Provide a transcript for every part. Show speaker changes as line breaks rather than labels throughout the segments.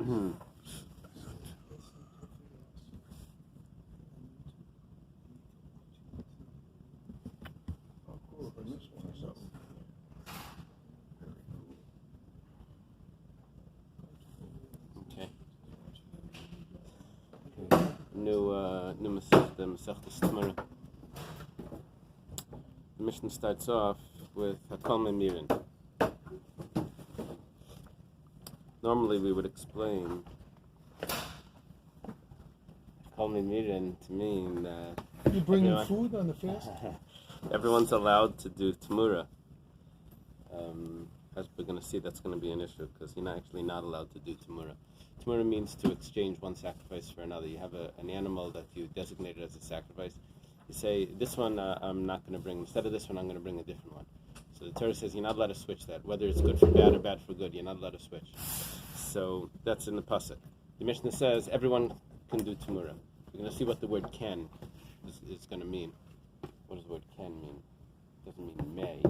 New Masechta Temurah. The Mishnah starts off with Hakol Memirin. Normally we would explain Hakol Memirin to mean that
you bringing food on the fast?
Everyone's allowed to do Temurah. As we're going to see, that's going to be an issue because you're actually not allowed to do Temurah. Temurah means to exchange one sacrifice for another. You have an animal that you designated as a sacrifice. You say, this one I'm not going to bring. Instead of this one, I'm going to bring a different one. So the Torah says you're not allowed to switch that. Whether it's good for bad or bad for good, you're not allowed to switch. So that's in the Pasuk. The Mishnah says everyone can do Temurah. We're going to see what the word can is going to mean. What does the word can mean? It doesn't mean may.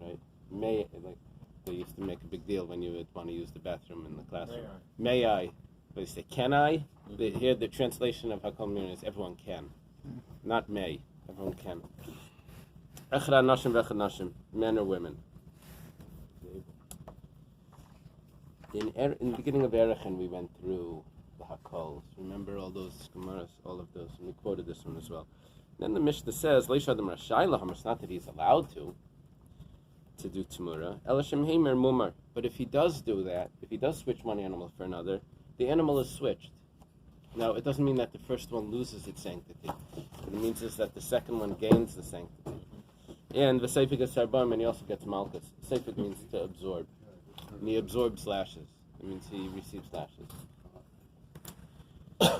Right? May, like they used to make a big deal when you would want to use the bathroom in the classroom. May I? They say, can I? Here the translation of Hakol Memirin is everyone can. Not may. Everyone can. Echad nashim v'echad nashim. Men or women. In the beginning of Erechen, we went through the Hakols. Remember all those Gemaras, all of those, and we quoted this one as well. Then the Mishnah says, Leishadam Rashai Laham, it's not that he's allowed to do Temurah. Elashim Heimer Mumar. But if he does do that, if he does switch one animal for another, the animal is switched. Now, it doesn't mean that the first one loses its sanctity. What it means is that the second one gains the sanctity. And the Seifik is Sarbam, and he also gets Malchus. Seifik means to absorb. And he absorbs lashes. It means he receives lashes.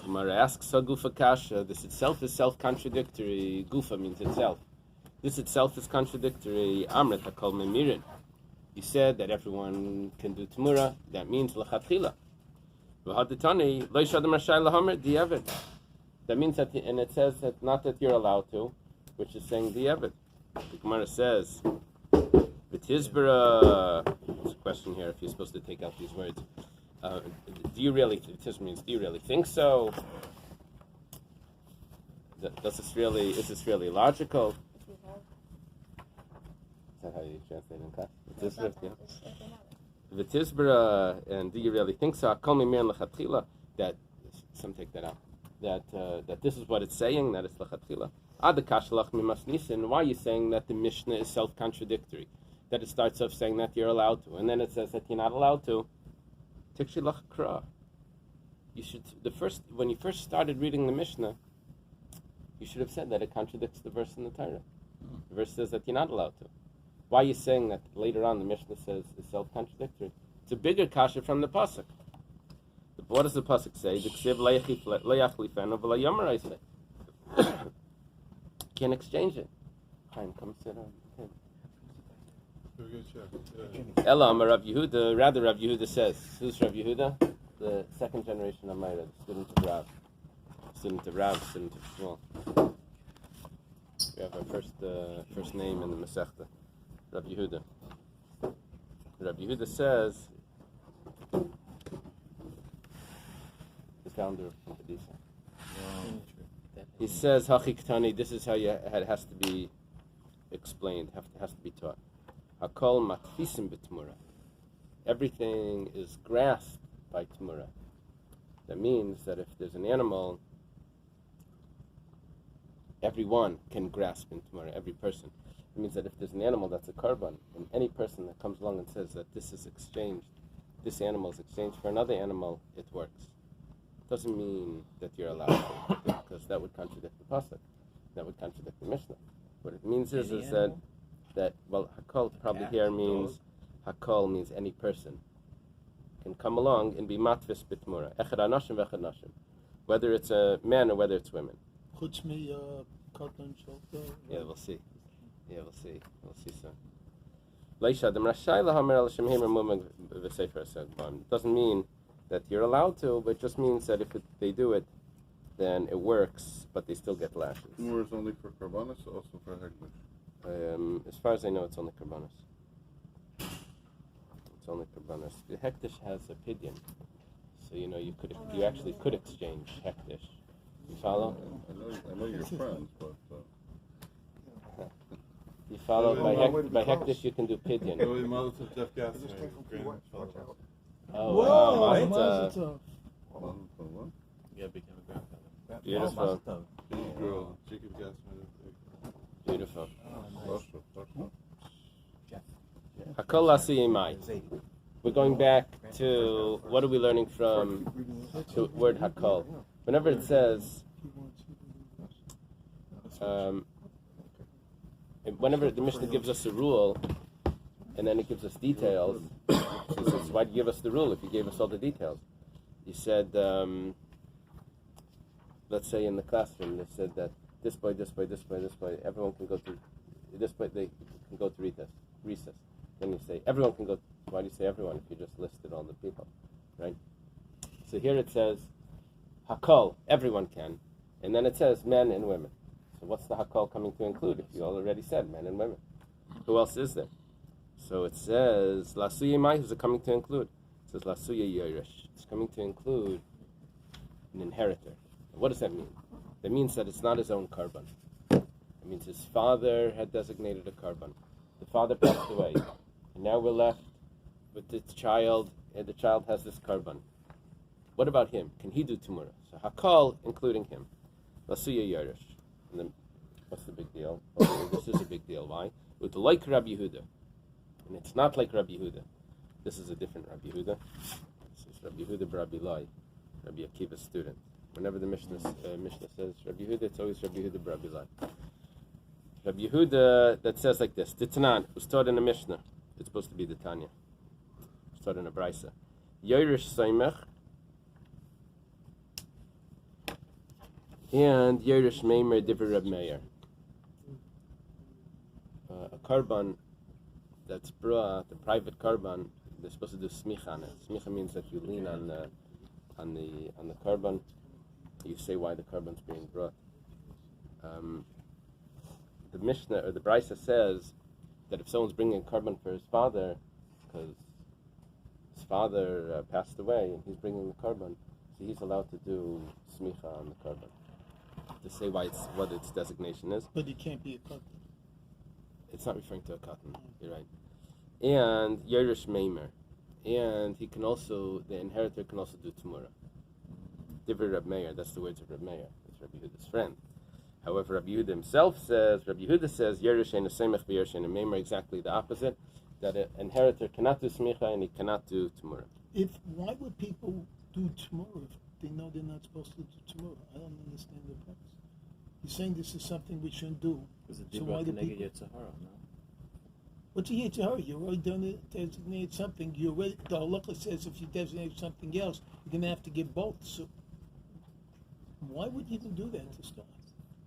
Gemara asks, Gufa Kasha, this itself is self-contradictory. Gufa means itself. This itself is contradictory. Amrit Hakol Memirin. You said that everyone can do Temurah. That means L'chatchila. V'haditani, Leishadam Rashai Lahamer, Di'evet. That means that, and it says that not that you're allowed to, which is saying Di'evet. The Gemara says, V'tizbara. There's a question here if you're supposed to take out these words. Do you really, V'tizbara means, do you really think so? Is this really logical? Is that how you translate in class? V'tizbara, and do you really think so? Kol mimir l'chatchila, that, some take that out, that this is what it's saying, that it's l'chatchila. Adakashalach mimas nisin, why are you saying that the Mishnah is self-contradictory? That it starts off saying that you're allowed to, and then it says that you're not allowed to. Tikshilach kra. You should, when you first started reading the Mishnah, you should have said that it contradicts the verse in the Torah. The verse says that you're not allowed to. Why are you saying that later on the Mishnah says it's self-contradictory? It's a bigger kasha from the pasuk. What does the pasuk say? Can't exchange it. Chaim, come sit down. Ella Amar Rav Yehuda. Rather, Rav Yehuda says, who's Rav Yehuda? The second generation of Meira, the student of Rav, student of Shmuel. We have our first name in the Masechta. Rav Yehuda. Rav Yehuda says, the founder of Kadisa. He says, Hachiktani, this is how it has to be explained, has to be taught. Hakol matfisim b'Temurah. Everything is grasped by Temurah. That means that if there's an animal, everyone can grasp in Temurah, every person. It means that if there's an animal that's a korban, and any person that comes along and says that this animal is exchanged for another animal, it works. It doesn't mean that you're allowed to, because that would contradict the pasuk. That would contradict the Mishnah. What it means is that Hakol probably here means, Hakol means any person can come along and be matvis b'Temurah. Echad anashim v'echad nashim. Whether it's a man or whether it's women. Yeah, we'll see. We'll see soon. It doesn't mean that you're allowed to, but it just means that if they do it, then it works, but they still get lashes.
Temurah is only for Karbanis or also for Hegdish?
As far as I know, it's only Karbanis. It's only karbanos. The hektish has a pidyon, so you actually could exchange hektish. You follow?
I know you're friends, but
You follow by hektish you can do pidyon. Oh wow,
Mazel tov.
Yeah, became a grandfather.
Beautiful.
girl, Jacob Gassman.
Beautiful.
Russia.
Hakol lasiyimai. We're going back to what are we learning from the word hakol? Whenever it says, whenever the Mishnah gives us a rule, and then it gives us details, he says, why do you give us the rule if you gave us all the details? You said, let's say in the classroom, they said that this boy, everyone can go to, this boy, they can go to recess. Then you say, everyone can go, why do you say everyone if you just listed all the people, right? So here it says, hakol, everyone can, and then it says men and women. So what's the hakol coming to include if you already said men and women? Who else is there? So it says, lasuya mai, who's it coming to include? It says, lasuya yoresh. It's coming to include an inheritor. What does that mean? That means that it's not his own carbon. It means his father had designated a carbon. The father passed away, and now we're left with this child, and the child has this carbon. What about him? Can he do Temurah? So hakol, including him. Lasuya yoresh. And then, what's the big deal? Oh, this is a big deal. Why? With like Rabbi Yehuda. And it's not like Rabbi Yehuda. This is a different Rabbi Yehuda. This is Rabbi Yehuda Rabbi Lai, Rabbi Akiva's student. Whenever the Mishnah says Rabbi Yehuda, it's always Rabbi Yehuda Rabbi Lai. Rabbi Yehuda that says like this: Titanan was taught in a Mishnah. It's supposed to be the Tanya. It's taught in a Brisa. Yoresh Saimech and Yoresh Meimer Divrei Reb Meir. A carbon that's brought, the private carbon, they're supposed to do smicha on it. Smicha means that you lean on the carbon. You say why the carbon's being brought. The Mishnah or the Brisa says that if someone's bringing a carbon for his father, because his father passed away and he's bringing the carbon, so he's allowed to do smicha on the carbon to say what its designation is.
But it can't be a cotton.
It's not referring to a cotton. You're right. And Yerush Meimer, and he can also, the inheritor can also do Temurah. Divrei Reb Meir, that's the words of Reb Meir. It's Rabbi Yehuda's friend. However, Rabbi Yehuda himself says, Yerush ein Semech v'Yerush ein Meimer, exactly the opposite, that an inheritor cannot do Smicha and he cannot do Temurah.
Why would people do Temurah if they know they're not supposed to do Temurah? I don't understand the purpose. You're saying this is something we shouldn't do.
So why do people?
What's a Yetzirah? You already done designate something. The halacha says if you designate something else, you're going to have to give both. So why would you even do that to start?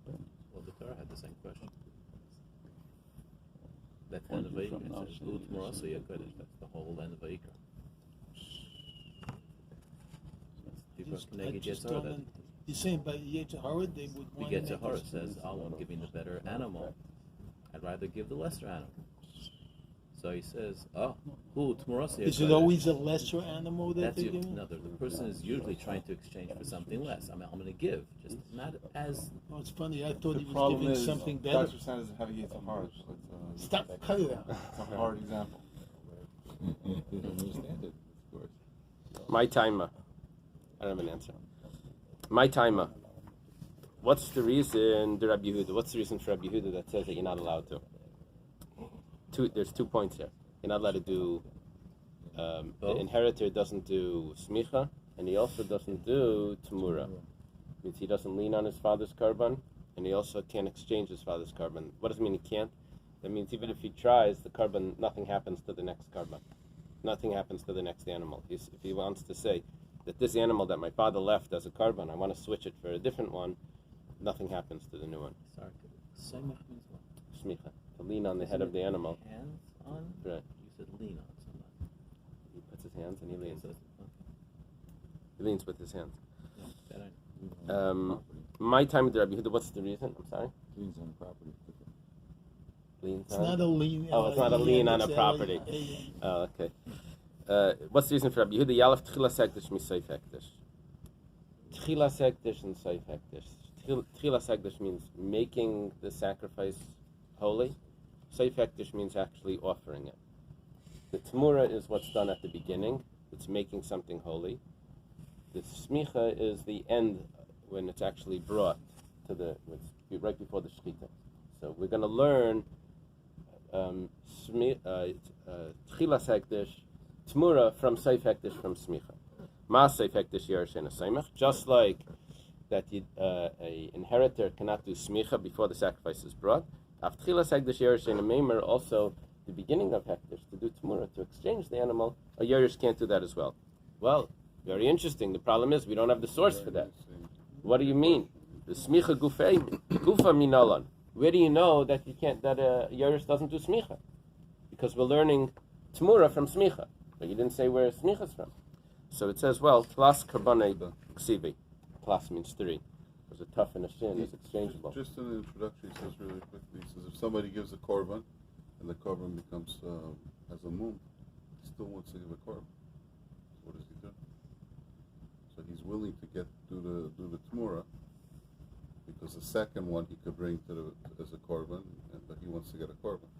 Well, the Torah had the same question. That end of Vayikra, it says, Temurah Asiyah Kodesh. That's the whole end of Vayikra.
You're saying by Yetzirah they would want to make
Yetzirah says, I'm giving the better animal. I'd rather give the lesser animal. So he says, Temurah Asiyah Kodesh.
Is it always a lesser animal that they're giving?
No, the person is usually trying to exchange for something less. I'm going to give, just not as...
Oh, it's funny. I thought he was giving something better.
Dr. Sanders is having Yetzirah.
Stop, cut it out.
It's a hard example.
Understand it, of course.
My timer. I don't have an answer. My timer. What's the reason, the Rabbi Yehuda? What's the reason for Rabbi Yehuda that says that you're not allowed to? There's 2 points here. You're not allowed to do. The inheritor doesn't do smicha, and he also doesn't do temurah. Means he doesn't lean on his father's carbon, and he also can't exchange his father's carbon. What does it mean he can't? That means even if he tries, the carbon, nothing happens to the next carbon. Nothing happens to the next animal. If he wants to say that this animal that my father left as a carbon, I want to switch it for a different one, nothing happens to the new one.
Sorry. Semech means what?
Smicha. To lean on the head of the animal.
Hands on?
Right.
You said lean on somebody.
He puts his hands and he leans.
Okay.
He leans with his hands.
Yeah, that I know.
My time with the Rabbi Yehuda, what's the reason? I'm sorry?
Leans on property.
Leans
It's
on?
not a lean.
Oh, it's not a lean on a property. Oh, okay. what's the reason for Rabbi Yehuda? Yalef Tchilas Hekdesh Misayf Hekdesh. Tchilas Hekdesh and Sayf Hekdesh. Tchilas Hekdesh means making the sacrifice holy. Sayf Hekdesh means actually offering it. The Temurah is what's done at the beginning. It's making something holy. The Smicha is the end when it's actually brought to right before the Shechita. So we're going to learn Tchilas Hekdesh, Temurah from Sayf Hekdesh from Smicha. Ma Sayf Hekdesh Yerushena Saimach. Just like that a inheritor cannot do Smicha before the sacrifice is brought. Af Tchilas Hekdesh Yerushena Meimer, also the beginning of Hekdesh, to do Temurah, to exchange the animal, a Yerush can't do that as well. Well, very interesting. The problem is we don't have the source for that. What do you mean? The Smicha Gufa Minalan. Where do you know that you can't, that a Yerush doesn't do Smicha? Because we're learning Temurah from Smicha, but you didn't say where Smicha is from. So it says, well, Tlas Karbane Ksivi. Tlas means 3. Because a tough and a shin is exchangeable.
Just in the introduction, he says really quickly, he says if somebody gives a korban, and the korban becomes, has a mum, he still wants to give a korban. What does he do? So he's willing to do the Temurah, because the second one he could bring as a korban, but he wants to get a korban.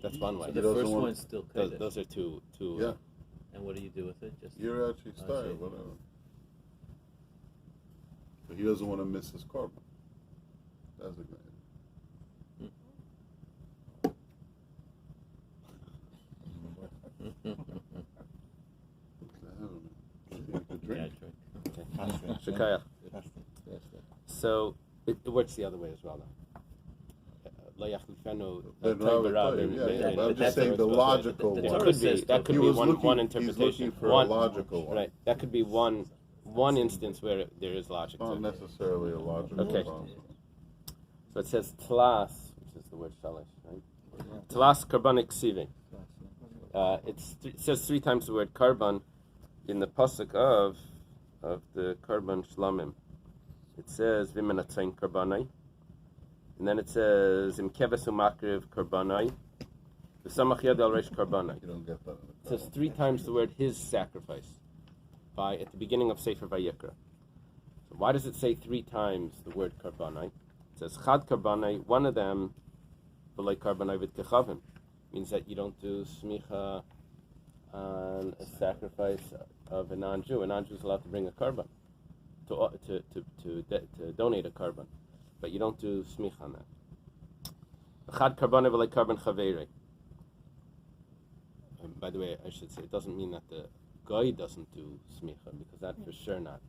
That's one way.
So the first one's still Kodesh.
Those are two.
Yeah.
And what do you do with it? Just
You're actually style, whatever. But he doesn't want to miss his korban. Designated.
drink.
Shekayach. So it works the other way as well, though.
I'm just saying the logical one.
That could be one interpretation.
He's looking for a logical one.
Right. That could be one instance where there is logic.
Not necessarily a logical one.
So it says tlas, which is the word shalish, right? Tlas karban ksivi. It says 3 times the word karban in the pasuk of the karban shlamim. It says v'menatzayin karbanai. And then it says, Im keves umakriv karbanai, v'samach yad al reish karbanai.
You don't get that.
It says 3 times the word his sacrifice at the beginning of Sefer Vayikra. So why does it say 3 times the word karbanai? It says chad karbanai, one of them, v'lei karbanai v'tkechavim, means that you don't do smicha on a sacrifice of a non-Jew. A non-Jew is allowed to bring a karban, to donate a karban. But you don't do smicha on that. Chad karbane v'lei karban chaveirei. By the way, I should say it doesn't mean that the guy doesn't do smicha, because that for sure not.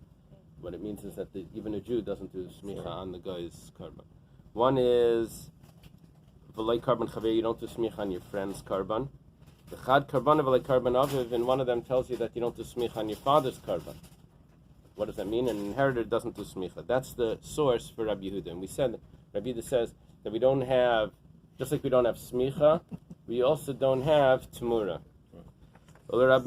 What it means is that even a Jew doesn't do smicha on the guy's karban. One is v'lei karban chaveirei. You don't do smicha on your friend's karban. The chad karbane v'lei karban aviv, and one of them tells you that you don't do smicha on your father's karban. What does that mean? An inheritor doesn't do smicha. That's the source for Rabbi Yehuda. And we said, Rabbi Yehuda says that we don't have, just like we don't have smicha, we also don't have temurah. What about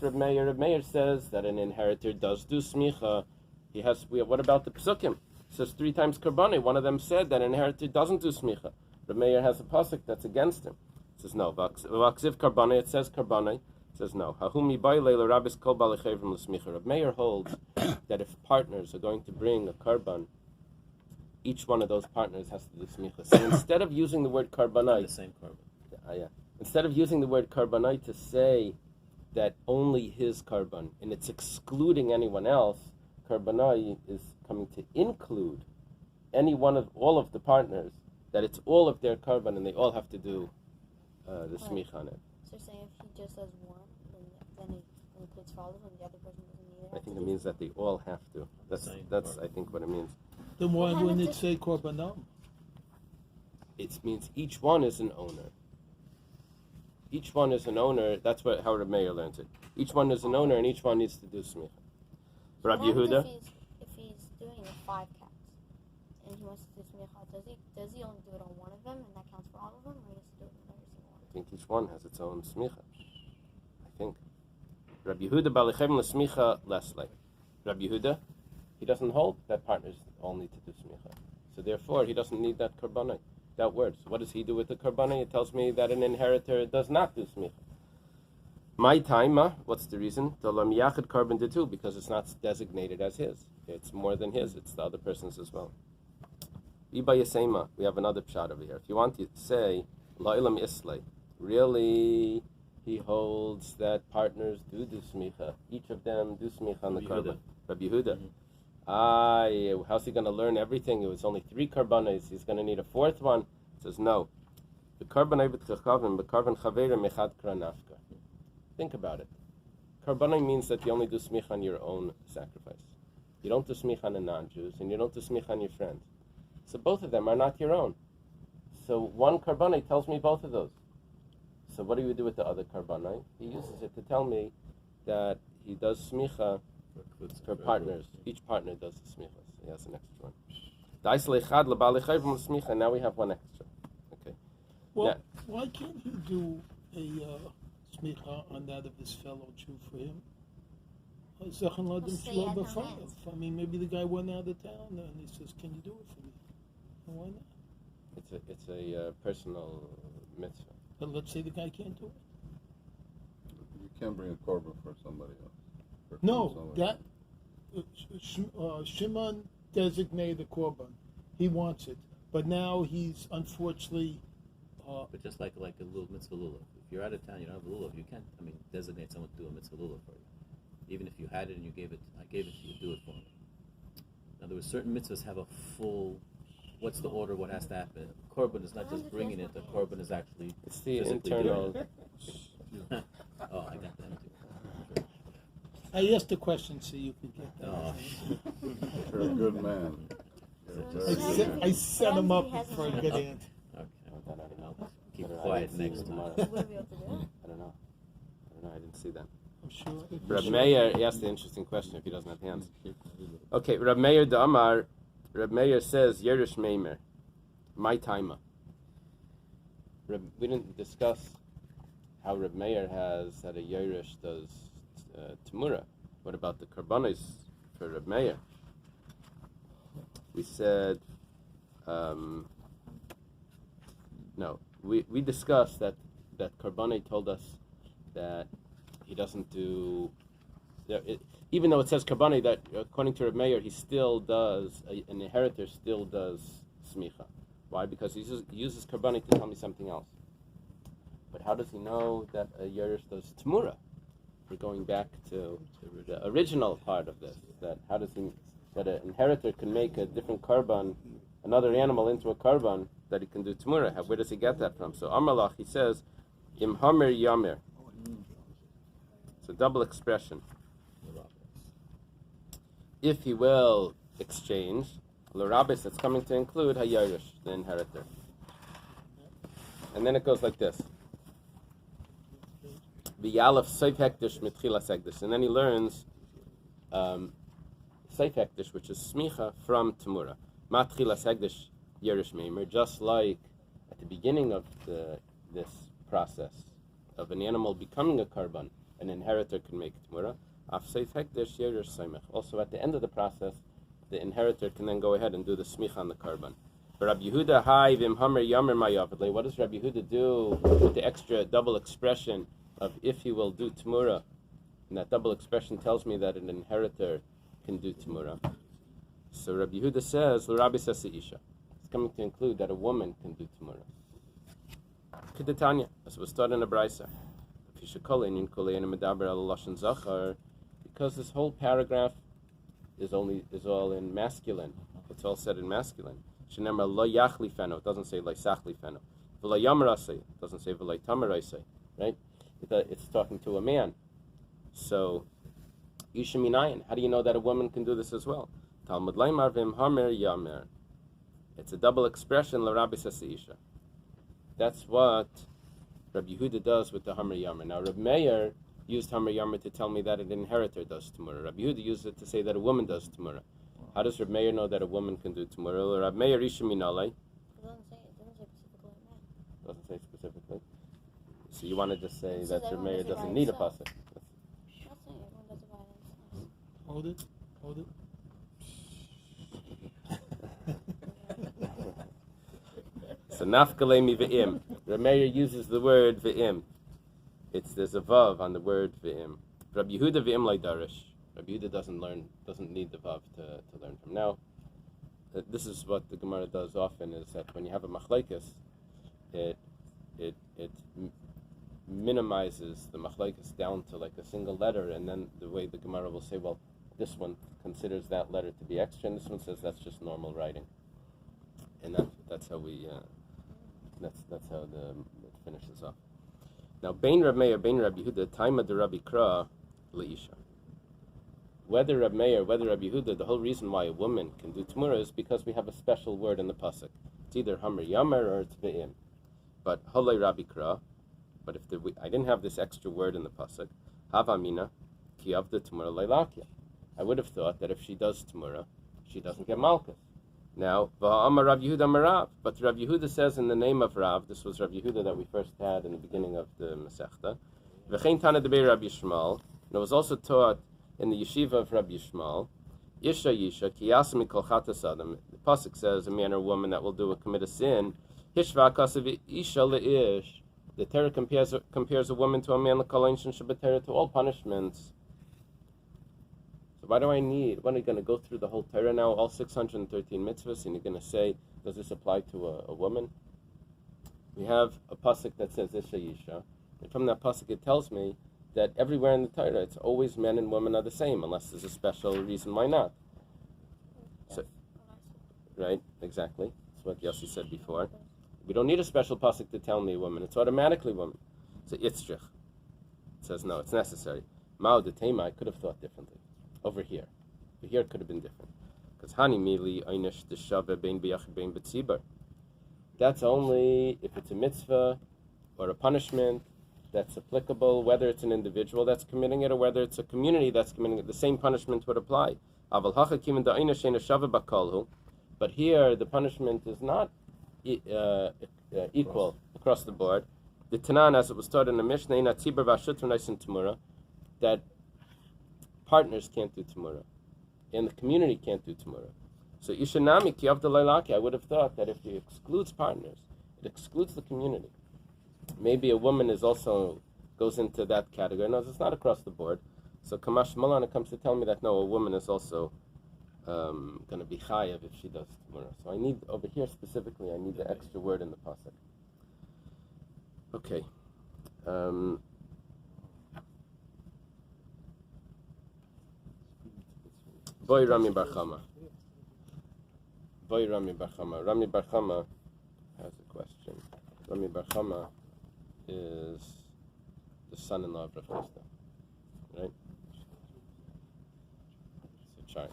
Reb Meir? Reb Meir says that an inheritor does do smicha. What about the psukim? It says 3 times karbani. One of them said that an inheritor doesn't do smicha. Reb Meir has a pasuk that's against him. It says no. V'aksiv karbani. It says karbani. Says no. Rab Meir holds that if partners are going to bring a karban, each one of those partners has to do smicha. So instead of using the word karbanai,
the same karban.
Instead of using the word karbanai to say that only his karban and it's excluding anyone else, karbanai is coming to include all of the partners, that it's all of their karban and they all have to do the smicha on it.
So saying if he just does one, then it includes for all of them, the other person doesn't either.
I think it means that they all have to. That's I think what it means.
Then why wouldn't it say korbanom?
It means each one is an owner. Each one is an owner. That's how Reb Meir learns it. Each one is an owner, and each one needs to do smicha. Rabbi Yehuda.
If he's doing the 5 cats, and he wants to do smicha, does he only do it on one of them, and that counts for all of them, or does he do it on every single one?
I think each one has its own smicha. I think. Rabbi Yehuda balichem l'smicha lesle. Rabbi Yehuda, he doesn't hold that partners all need to do smicha. So therefore, he doesn't need that karbanai, that word. So what does he do with the karbanai? It tells me that an inheritor does not do smicha. My time, what's the reason? The lam yachid carbon did too, because it's not designated as his. It's more than his, it's the other person's as well. Iba Yasema, we have another pshat over here. If you want to say, La'ilam Islay, really, he holds that partners do smicha. Each of them do smicha on the carbon. Rabbi Yehuda. How's he going to learn everything? It was only 3 karbanos. He's going to need a 4th one. He says, no. The karbanai b'tchachavim, the karban chaveira mechad kranafka. Think about it. Karbanai means that you only do smicha on your own sacrifice. You don't do smicha on the non-Jews, and you don't do smicha on your friends. So both of them are not your own. So one karbanai tells me both of those. So what do you do with the other karbanai? He uses it to tell me that he does smicha for partners. Each partner does the smicha. So he has an extra one. Now we have one extra. Okay.
Well,
now,
why can't he do a smicha on that of his fellow Jew for him? I mean, maybe the guy went out of town and he says, "Can you do it for me?" And why not?
it's a personal mitzvah.
But let's say the guy can't do it.
You can't bring a korban for somebody else.
No, that Shimon designated the korban. He wants it, but now he's unfortunately.
But just like a little mitzvah lulav, if you're out of town, you don't have a lulav, you can't. Designate someone to do a mitzvah lulav for you. Even if you had it and you gave it, I gave it to you, do it for me. In other words, certain mitzvahs have a full. What's the order? What has to happen? Korban is not just bringing it. The korban is actually.
It's the internal.
Oh, I got that too.
I asked a question so you could get that.
Oh.
You're a good man.
I set him up for a good answer.
Okay. I'll keep quiet next time.
You wouldn't be able to do it.
I don't know. I didn't see that.
I'm sure.
Reb Meir, he asked the interesting question if he doesn't have hands. Okay, Reb Meir the Amar, Reb Meir says, Yerush Meimer, my timer. We didn't discuss how Reb Meir has that a Yerush does Temurah. What about the Karbanis for Reb Meir? We said, no, we discussed that Karbani told us that he doesn't do, even though it says Karbani, that according to Reb Meir, he still does, an inheritor still does smicha. Why? Because he uses Karbani to tell me something else. But how does he know that a Yerush does Temurah? We're going back to the original part of this. That how does he, that an inheritor can make a different Karban, another animal into a Karban, that he can do Temurah. Where does he get that from? So Amalach, he says, Im Hamer Yamer. It's a double expression. If he will exchange, L'Rabis, it's coming to include Hayarish, the inheritor. And then it goes like this. V'yalef Seif Hektish Mitchila Segdish. And then he learns Seif Hektish, which is Smicha from Temurah. Matchila Segdish Yerush Meimer, just like at the beginning of this process of an animal becoming a Karban, an inheritor can make Temurah. Af Seif Hektish Yerush Seimech. Also at the end of the process, the inheritor can then go ahead and do the Smicha on the Karban. Rabbi Yehuda, Hai Vim Hamer Yamer Mayavadle. What does Rabbi Yehuda do with the extra double expression of if he will do Temurah? And that double expression tells me that an inheritor can do Temurah. So Rabbi Yehuda says, L'Rabbi says Isha. It's coming to include that a woman can do Temurah. Kedetanya, as was taught in the Braisa. Because this whole paragraph is all in masculine. It's all said in masculine. Shenemar lo yachli feno. It doesn't say lo sachli feno. V'lo yamarasei. It doesn't say v'lo tamarasei. Right? It's talking to a man. So, Isha minayin. How do you know that a woman can do this as well? Talmud leimar v'im hamer yamer. It's a double expression. L'Rabbi says Isha. That's what Rabbi Yehuda does with the hamer yamer. Now, Rabbi Meir used hamer yamer to tell me that an inheritor does Temurah. Rabbi Yehuda used it to say that a woman does Temurah. How does Rabbi Meir know that a woman can do Temurah? Rabbi Meir Isha minalei.
It doesn't say specifically a man.
Doesn't say specifically. So you want to just say
It
that
says
Rabbi Meir
everyone does it by
doesn't need a
himself.
pasuk.
Not saying everyone does it by themselves.
Hold it.
So nafkalemi ve'im. Rameir uses the word ve'im. There's a vav on the word ve'im. Rabbi Yehuda ve'im laydarish. Rabbi Yehuda doesn't need the vav to learn from. Now, this is what the Gemara does often, is that when you have a machlekes, it minimizes the machlekes down to like a single letter, and then the way the Gemara will say, well, this one considers that letter to be extra, and this one says that's just normal writing, and that's how we that's how it finishes off. Now, Bein Rab Meir, Bein Rab Yehuda, Taima de Rabbi Kra Leisha. Whether Rab Meir, whether Rab Yehuda, the whole reason why a woman can do Temurah is because we have a special word in the pasuk. It's either Hamar Yamar or it's Ve'im. But Holei Rabbi Kra. But if I didn't have this extra word in the pasuk, Havamina Ki Avda Temurah Leilakia. I would have thought that if she does Temurah, she doesn't get Malchus. Now, Va'amar Rav Yehuda Marav. But Rav Yehuda says in the name of Rav, this was Rav Yehuda that we first had in the beginning of the Masechta, V'chein Tana Debei Rabbi Yishmael, and it was also taught in the yeshiva of Rabbi Yishmael, Isha Yisha, Ki Yasami Kol Chatas Adam. The pasuk says, a man or woman that will commit a sin, Hishva Kasav Isha Le'ish. The Torah compares a woman to a man, to all punishments. So what are you going to go through the whole Torah now, all 613 mitzvahs, and you're going to say, does this apply to a woman? We have a pasuk that says Isha Yisha, and from that pasuk it tells me that everywhere in the Torah it's always men and women are the same, unless there's a special reason why not. So, right, exactly. That's what Yossi said before. We don't need a special pasuk to tell me a woman. It's automatically woman. So Yitzchich. It says no, it's necessary. Mao de Tema, I could have thought differently. Over here it could have been different. Because Hani Mili Einish Deshave Bein B'Yachid Bein B'Tzibar. That's only if it's a mitzvah or a punishment that's applicable, whether it's an individual that's committing it or whether it's a community that's committing it. The same punishment would apply. But here the punishment is not equal across the board. The Tanan, as it was taught in the Mishnah, that partners can't do Temurah, and the community can't do Temurah. So Ishanami Ki Avda Leilaki, I would have thought that if it excludes partners, it excludes the community. Maybe a woman goes into that category. No, it's not across the board. So Kamash Malana comes to tell me that no, a woman is also going to be chayav if she does Temurah. So I need, over here specifically, I need the extra word in the pasuk. Okay. Boy Rami Bar Chama. Rami Bar Chama has a question. Rami Bar Chama is the son-in-law of Rav Chisda, right? So try. It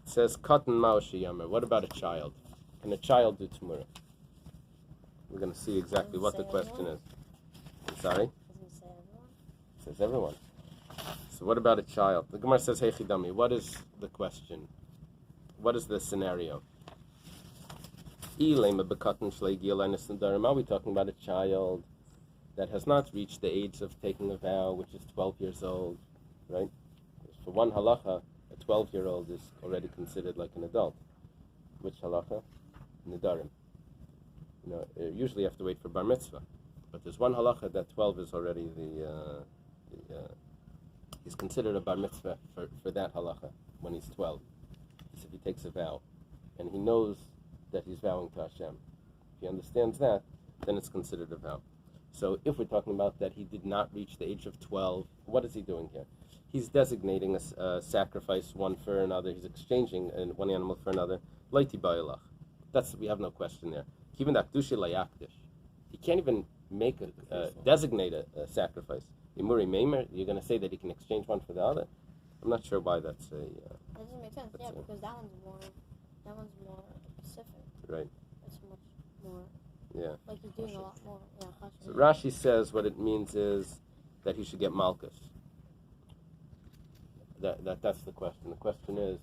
says Katan Ma'oshi Yamer. What about a child? Can a child do Temurah? We're going to see exactly what the question is. I'm sorry? It says everyone. So what about a child? The Gemara says, Hey Chidami, what is the question? What is the scenario? Are we talking about a child that has not reached the age of taking a vow, which is 12 years old, right? For one halacha, a 12-year-old is already considered like an adult. Which halacha? Nidarim. Usually you have to wait for bar mitzvah. But there's one halacha that 12 is already he's considered a bar mitzvah for that halacha when he's 12. If he takes a vow, and he knows that he's vowing to Hashem. If he understands that, then it's considered a vow. So if we're talking about that he did not reach the age of 12, what is he doing here? He's designating a sacrifice one for another. He's exchanging one animal for another. Laiti ba'ilach. We have no question there. He can't even designate a sacrifice. Imuri Meimer, you're going to say that he can exchange one for the other? I'm not sure why that's a...
that doesn't make sense, yeah, because that one's more specific.
Right.
It's much more...
Yeah.
Like he's doing a lot more. Yeah,
so Rashi says what it means is that he should get Malchus. That's the question. The question is,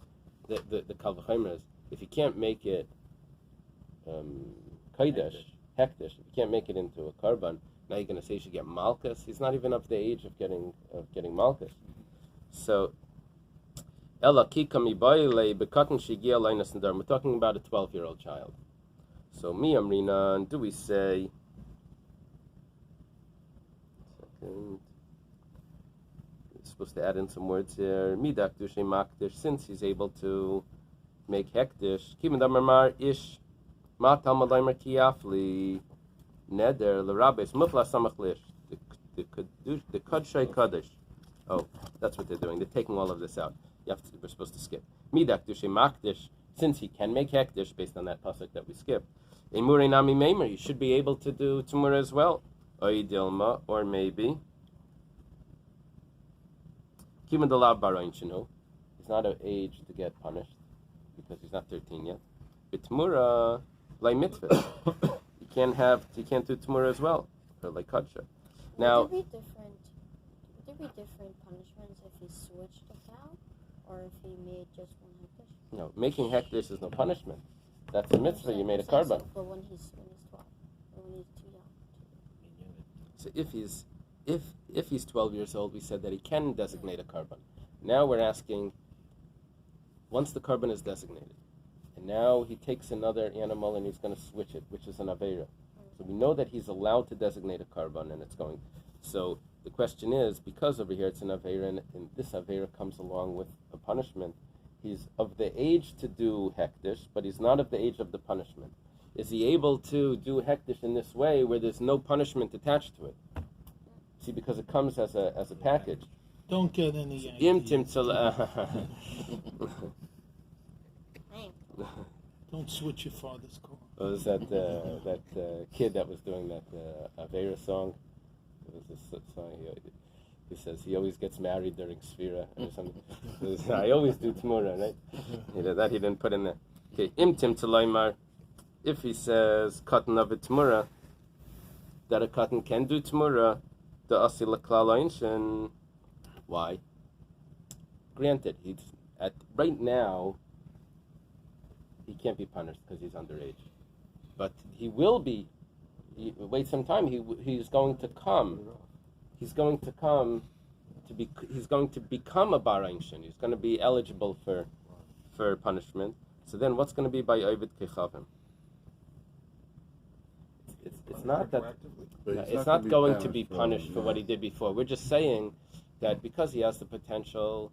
the Kal V'chomer is, if you can't make it Kodesh, Hekdesh, if you can't make it into a Karban, now you're going to say you should get Malchus? He's not even of the age of getting Malchus. So, Ella kikami baile bekatan shigia linus and we're talking about a 12-year-old child. So mi amrina, do we say? Second. We're supposed to add in some words here. Midak dushe makdish, since he's able to make hektish. Kiven damar ish ma talmud leimer kiafli neder l'rabes mufla samach lish. The kadshay kaddish. Oh, that's what they're doing. They're taking all of this out. We're supposed to skip. Midak dushe makdish, since he can make hektish based on that pasuk that we skipped. Emure nami meimer, you should be able to do Temurah as well. Oy dilma, or maybe. Kiven dalav barayin shenu, he's not of age to get punished because he's not 13 yet. But Temurah, like mitzvah, he can't do Temurah as well, or like kadsha. Now,
Would there be different punishments if he switched a cow, or if he made just one hektish?
no, making hektish is no punishment. That's a mitzvah. You made a carbon.
But when he's 12, or when he's too young.
So if he's 12 years old, we said that he can designate a carbon. Now we're asking, once the carbon is designated, and now he takes another animal and he's going to switch it, which is an aveira. So we know that he's allowed to designate a carbon, and it's going. So the question is, because over here it's an aveira, and this aveira comes along with a punishment. He's of the age to do hektish, but he's not of the age of the punishment. Is he able to do hektish in this way where there's no punishment attached to it? See, because it comes as a package.
Don't get any
Imtim
Don't switch your father's car.
was that kid that was doing that Avera song? It was this song. He says he always gets married during Sfira or something. I always do Temurah, right? That he didn't put in there. Okay, imtim telaymar. If he says katan of a Temurah, that a katan can do Temurah, the asila klala. Why? Granted, right now he can't be punished because he's underage, but he will be. Wait some time. He's going to come. He's going to come to be. He's going to become a barayinshin. He's going to be eligible for punishment. So then, what's going to be by ovid kechavim? It's not that. It's not going to be punished for what he did before. We're just saying that because he has the potential,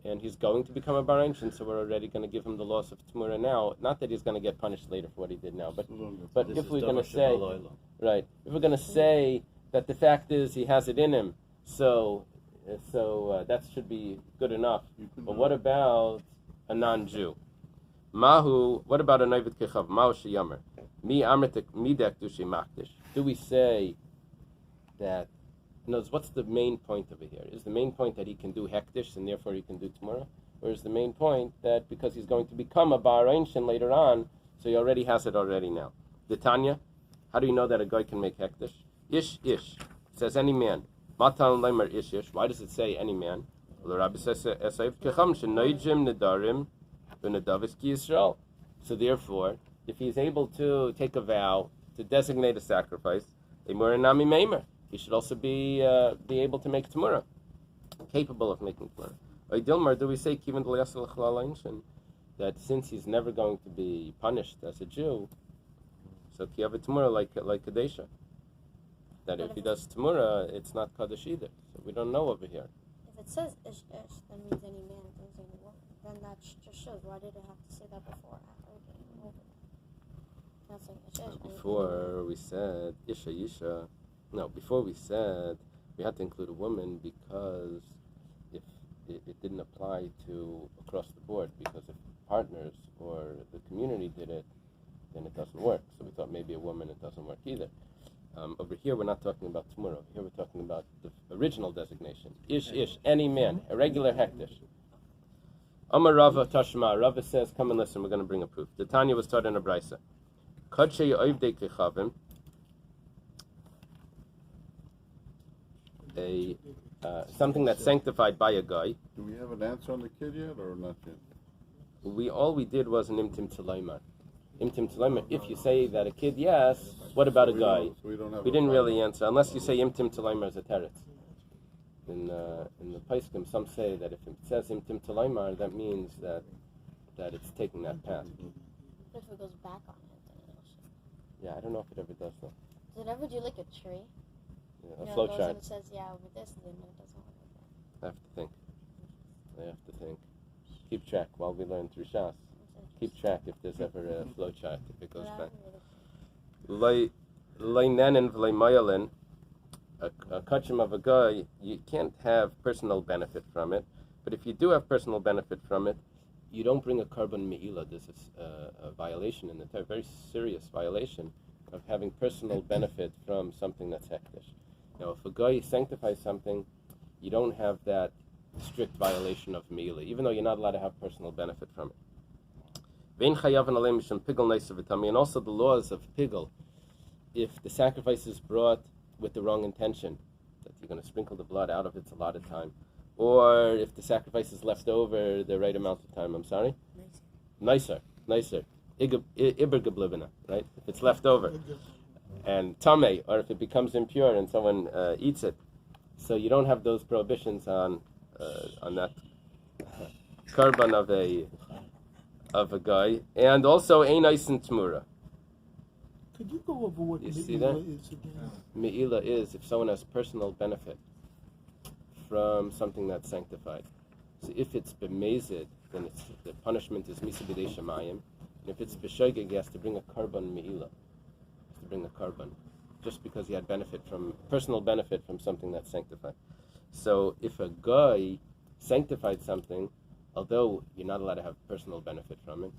and he's going to become a barayinshin, so we're already going to give him the loss of Temurah now. Not that he's going to get punished later for what he did now, but if we're going to say, right, if we're going to say that the fact is he has it in him, so that should be good enough. But what about a non-Jew? Mahu, what about a Novid Kechav? Mahu sheyamer. Mi amritek midek dushi makdish. Do we say that, what's the main point over here? Is the main point that he can do hektish and therefore he can do Temurah? Or is the main point that because he's going to become a barayinshin later on, so he already has it already now? The Tanya, how do you know that a guy can make hektish? Ish. It says any man. Matan leimer ish. Why does it say any man? So therefore, if he's able to take a vow to designate a sacrifice, he should also be able to make Temurah, capable of making Temurah. Do we say that since he's never going to be punished as a Jew, so Kiyav Temurah like Kadesha? That if he does Temurah, it's not Kaddish either. So we don't know over here.
If it says ish, that means any man, it means any woman. Then that just shows, why did it have to say that before? Not saying ish.
Before we said Isha Yisha. No, before we said we had to include a woman because if it didn't apply to across the board, because if partners or the community did it, then it doesn't work. So we thought maybe a woman, it doesn't work either. Over here, we're not talking about Temurah. Over here, we're talking about the original designation. Ish, any man, a regular hektish. Amar Rava Tashma. Rava says, come and listen, we're going to bring a proof. The Tanya was taught in a brisa. Kadshe oivdei kechavim. Something that's sanctified by a guy.
Do we have an answer on the kid yet, or not yet?
All we did was an imtim telaymar. Imtim telaymar. If you say that a kid, yes. What about a guy?
We
didn't really answer, unless you say imtim telaymar as a teretz. in the Paiskim, some say that if it says Imtim Talaymar, that means that it's taking that path.
But if it goes back on it, then it'll show.
Yeah, I don't know if it ever does though.
Does it ever do like a tree?
Yeah,
You
a
know,
flow
it goes
chart.
and it says, yeah, over this, and then it doesn't work like that.
I have to think. Keep track while we learn through Shas. Keep track if there's ever a flow chart, if it goes back. Leinen v'leimayalin, a kachim of a guy, you can't have personal benefit from it, but if you do have personal benefit from it, you don't bring a carbon me'ila. This is a violation in the Torah, a very serious violation of having personal benefit from something that's hektish. Now, if a guy sanctifies something, you don't have that strict violation of me'ila, even though you're not allowed to have personal benefit from it. And also the laws of pigel. If the sacrifice is brought with the wrong intention, that you're going to sprinkle the blood out of its allotted time, or if the sacrifice is left over the right amount of time, nicer, iber geblivena, right? If it's left over, and tame, or if it becomes impure and someone eats it, so you don't have those prohibitions on that korban of a guy, and also ein eisen Temurah.
Could you go over what
You see that?
Me'ila is again?
Me'ila is if someone has personal benefit from something that's sanctified. So if it's b'mezid, then the punishment is misa b'dei shamayim. And if it's b'shogeg, he has to bring a korban me'ila. He has to bring a korban, just because he had personal benefit from something that's sanctified. So if a guy sanctified something, although you're not allowed to have personal benefit from it,